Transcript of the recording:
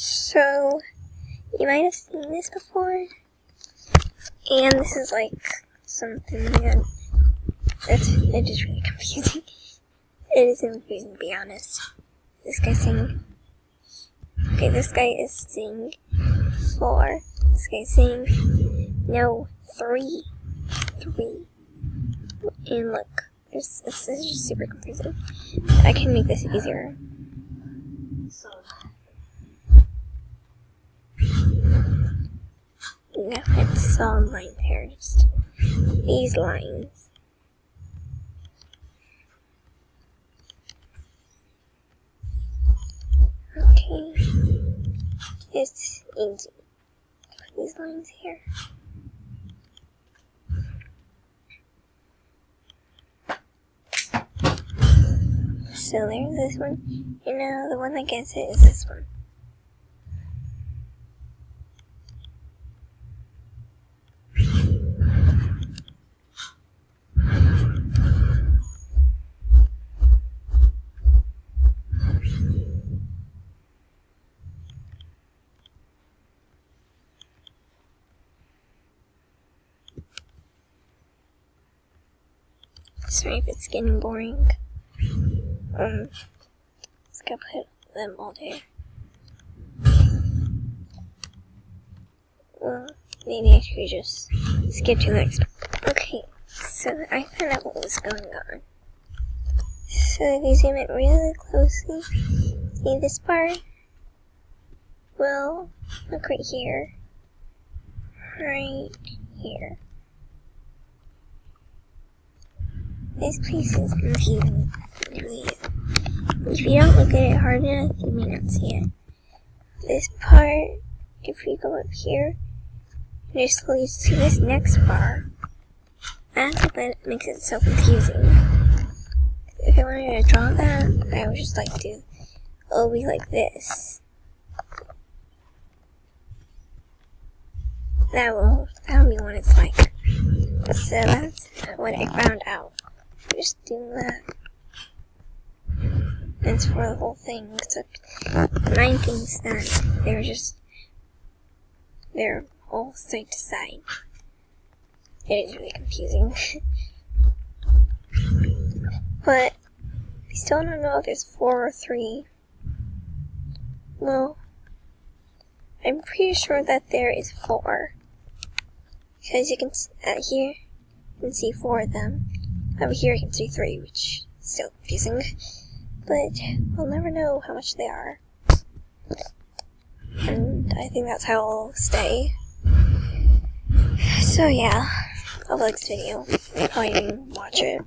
So, you might have seen this before, and this is like something that it is really confusing. It is confusing, to be honest. This guy's saying, okay, this guy is saying 4. This guy's saying, no, 3. 3. And look, this is just super confusing. I can make this easier. No, it's all line there, just these lines. Okay, it's easy. Put these lines here. So there's this one. You know, the one that gets it is this one. Sorry if it's getting boring. Let's go put them all there. Well, maybe I should just skip to the next part. Okay, so I found out what was going on. So if you zoom in really closely, see this part? Well, look right here. Right here. This piece is confusing. If you don't look at it hard enough, you may not see it. This part, if we go up here, you just leads to this next bar. That's what makes it so confusing. If I wanted to draw that, I would just it'll be like this. That'll be what it's like. So that's what I found out. Just do that. It's for the whole thing, except mine thinks that they're all side to side. It is really confusing. But I still don't know if there's 4 or 3. Well, I'm pretty sure that there is 4. Because you can, here, you can see 4 of them. Over here you can see 3, which is still confusing. But we'll never know how much they are. And I think that's how it'll stay. So yeah, I'll like this video. I'll probably even watch it.